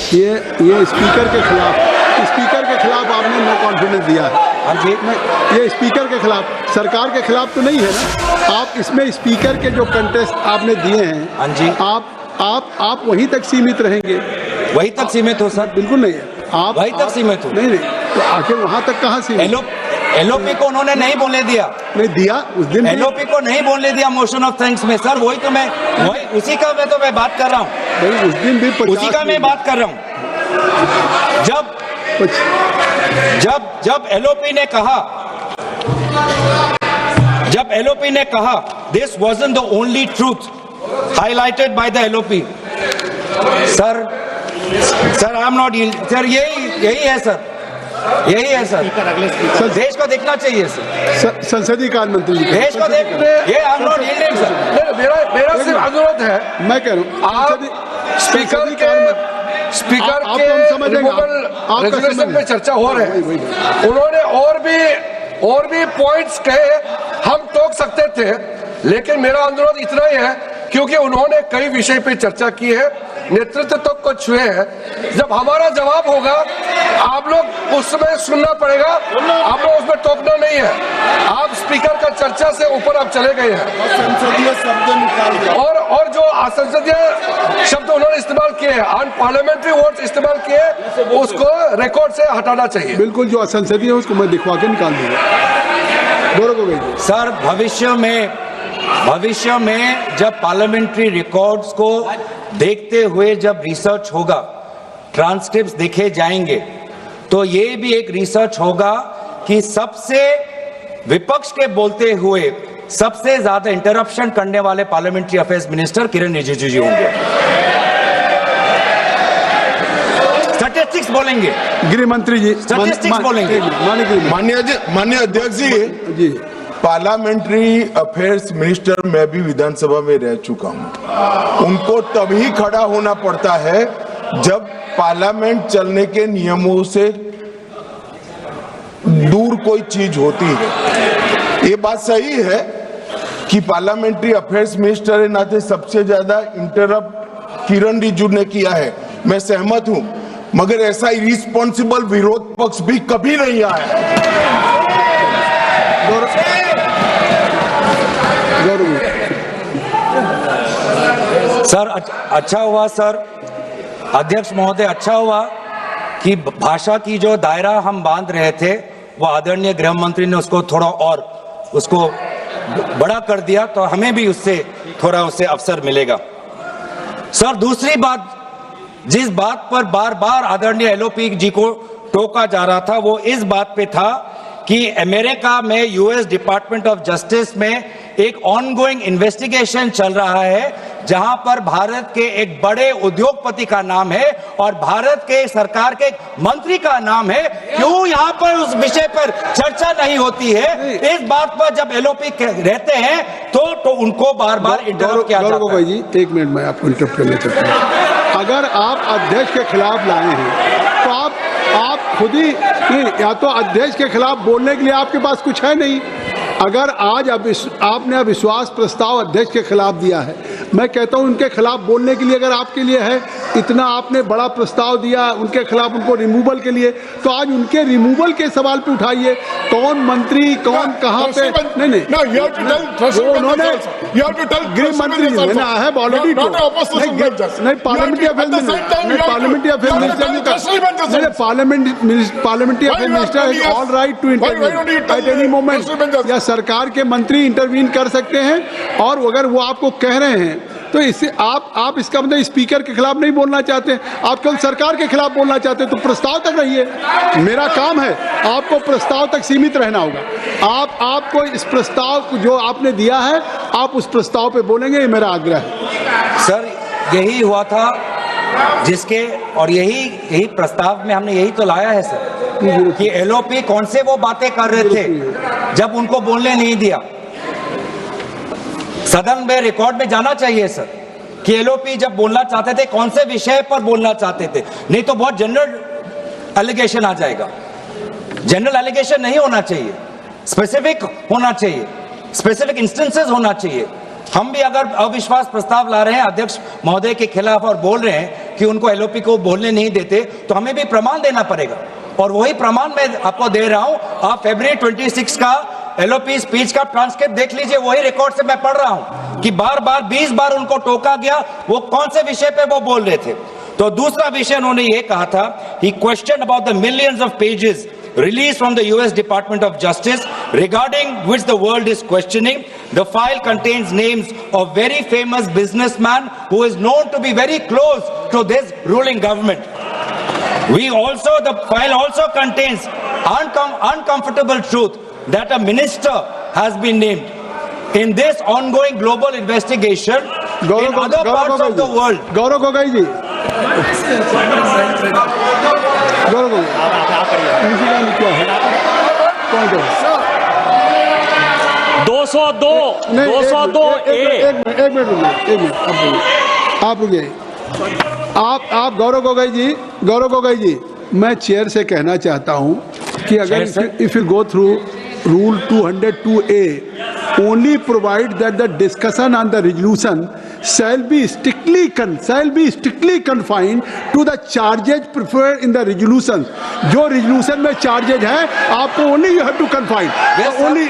ये स्पीकर के खिलाफ आपने नो कॉन्फिडेंस दिया है। हाँ जी, ये स्पीकर के खिलाफ, सरकार के खिलाफ तो नहीं है ना। आप इसमें स्पीकर के जो कंटेस्ट आपने दिए हैं, हाँ जी, आप वहीं तक सीमित रहेंगे। वहीं तक सीमित हो सर? बिल्कुल नहीं है, आप वहीं तक सीमित हो? नहीं, तो आखिर वहां तक कहाँ सीमित? एलओपी को उन्होंने नहीं बोलने दिया, नहीं दिया उस दिन। एलओपी को नहीं बोलने दिया मोशन ऑफ थैंक्स में सर। वही उसी का मैं बात कर रहा हूँ। उस दिन भी उसी का मैं बात कर रहा हूँ। जब एलओपी ने कहा this wasn't the only truth highlighted by the LOP, sir I am not, sir यही है सर, यही है सर। देश को देखना चाहिए सर, संसदीय कार्य मंत्री जी, देश को देख, ये I am not yielding sir. मेरा सिर्फ अनुरोध है, मैं कह रहा हूँ आप स्पीकर के रेजोल्यूशन पे चर्चा हो रहे हैं। उन्होंने और भी पॉइंट्स कहे, हम टोक सकते थे, लेकिन मेरा अनुरोध इतना ही है, क्योंकि उन्होंने कई विषय पे चर्चा की है, नेतृत्व तक को छुए हैं। जब हमारा जवाब होगा, आप लोग उसमें सुनना पड़ेगा, आप लोग उसमें टोकना नहीं है। आप स्पीकर का चर्चा से ऊपर आप चले गए हैं, संसदीय शब्द निकाल और जो असंसदीय शब्द उन्होंने इस्तेमाल किए हैं, अनपार्लियामेंट्री वर्ड्स इस्तेमाल किए, उसको रिकॉर्ड से हटाना चाहिए। बिल्कुल, जो असंसदीय है उसको मैं दिखवा के निकाल दूंगा। सर भविष्य में जब पार्लियामेंट्री रिकॉर्ड्स को देखते हुए जब रिसर्च होगा, ट्रांसक्रिप्ट्स देखे जाएंगे, तो ये भी एक रिसर्च होगा कि सबसे विपक्ष के बोलते हुए सबसे ज्यादा इंटरप्शन करने वाले पार्लियामेंट्री अफेयर्स मिनिस्टर किरण रिजिजू जी होंगे। स्टैटिस्टिक्स बोलेंगे, गृह मंत्री जी स्टैटिस्टिक्स बोलेंगे। माननीय अध्यक्ष जी, पार्लियामेंट्री अफेयर्स मिनिस्टर मैं भी विधानसभा में रह चुका हूं। उनको तभी खड़ा होना पड़ता है जब पार्लियामेंट चलने के नियमों से दूर कोई चीज होती है। ये बात सही है कि पार्लियामेंट्री अफेयर्स मिनिस्टर के नाते सबसे ज्यादा इंटरप्ट किरण रिजिजू ने किया है, मैं सहमत हूं, मगर ऐसा इरिस्पॉन्सिबल विरोध पक्ष भी कभी नहीं आया। सर अच्छा हुआ सर, अध्यक्ष महोदय, अच्छा हुआ कि भाषा की जो दायरा हम बांध रहे थे, वो आदरणीय गृह मंत्री ने उसको थोड़ा और उसको बड़ा कर दिया, तो हमें भी उससे थोड़ा अवसर मिलेगा। सर दूसरी बात, जिस बात पर बार बार आदरणीय एलओपी जी को टोका जा रहा था, वो इस बात पे था कि अमेरिका में यूएस डिपार्टमेंट ऑफ जस्टिस में एक ऑनगोइंग इन्वेस्टिगेशन चल रहा है, जहां पर भारत के एक बड़े उद्योगपति का नाम है और भारत के सरकार के मंत्री का नाम है। क्यों यहां पर उस विषय पर चर्चा नहीं होती है? इस बात पर जब एलओपी रहते हैं तो उनको बार बार इंटरप्ट किया जाता है। भाई जी, एक मिनट मैं आपको इंटरप्ट करना चाहता हूं। अगर आप अध्यक्ष के खिलाफ लाए हैं तो आप खुद ही नहीं, या तो अध्यक्ष के खिलाफ बोलने के लिए आपके पास कुछ है नहीं। अगर आज आपने अविश्वास प्रस्ताव अध्यक्ष के खिलाफ दिया है, मैं कहता हूं उनके खिलाफ बोलने के लिए अगर आपके लिए है, इतना आपने बड़ा प्रस्ताव दिया उनके खिलाफ, उनको रिमूवल के लिए, तो आज उनके रिमूवल के सवाल पे उठाइए। कौन मंत्री, कौन कहां पे, नहीं उन्होंने गृह मंत्री मैंने है ऑलरेडी, नहीं parliamentary affair minister is all right to intervene at any moment, या सरकार के मंत्री इंटरवीन कर सकते हैं। और अगर वो आपको कह रहे हैं तो इससे आप इसका मतलब स्पीकर के खिलाफ नहीं बोलना चाहते, आप केवल सरकार के खिलाफ बोलना चाहते, तो प्रस्ताव तक रहिए। मेरा काम है, आपको प्रस्ताव तक सीमित रहना होगा। आपको इस प्रस्ताव जो आपने दिया है, आप उस प्रस्ताव पे बोलेंगे, ये मेरा आग्रह है। सर यही हुआ था जिसके, और यही प्रस्ताव में हमने यही तो लाया है सर, कि एलओपी कौन से वो बातें कर रहे थे जब उनको बोलने नहीं दिया। सदन में रिकॉर्ड में जाना चाहिए सर कि एलओपी जब बोलना चाहते थे कौन से विषय पर बोलना चाहते थे, नहीं तो बहुत जनरल एलिगेशन आ जाएगा। जनरल एलिगेशन नहीं होना चाहिए, स्पेसिफिक होना चाहिए, स्पेसिफिक इंस्टेंसेस होना चाहिए। हम भी अगर अविश्वास प्रस्ताव ला रहे हैं अध्यक्ष महोदय के खिलाफ और बोल रहे हैं, कि उनको एलओपी को बोलने नहीं देते, तो हमें भी प्रमाण देना पड़ेगा। और वही प्रमाण मैं आपको दे रहा हूं। आप फरवरी 26 का एलओपी स्पीच का ट्रांसक्रिप्ट देख लीजिए, वही रिकॉर्ड से मैं पढ़ रहा हूं कि बार बार 20 बार उनको टोका गया, वो कौन से विषय पे वो बोल रहे थे। तो दूसरा विषय उन्होंने ये कहा था, he question about the millions of pages released from the US Department of Justice, regarding which the world is questioning. The file contains names of very famous businessman who is known to be very close to this ruling government. The file also contains uncomfortable truth that a minister has been named in this ongoing global investigation in other parts of the world. Gaurav Gogoi जी, गौरव गोगोई, क्या है? कौन है? 202 नहीं, 202 एक minute रुकिए, आप रुकिए। आप गौरव गोगोई जी, मैं चेयर से कहना चाहता हूं कि अगर if you go through rule 202A only provide that the discussion on the resolution shall be strictly confined to the charges preferred in the resolution. जो resolution में charges है, आपको only you have to confine. Yes, sir. only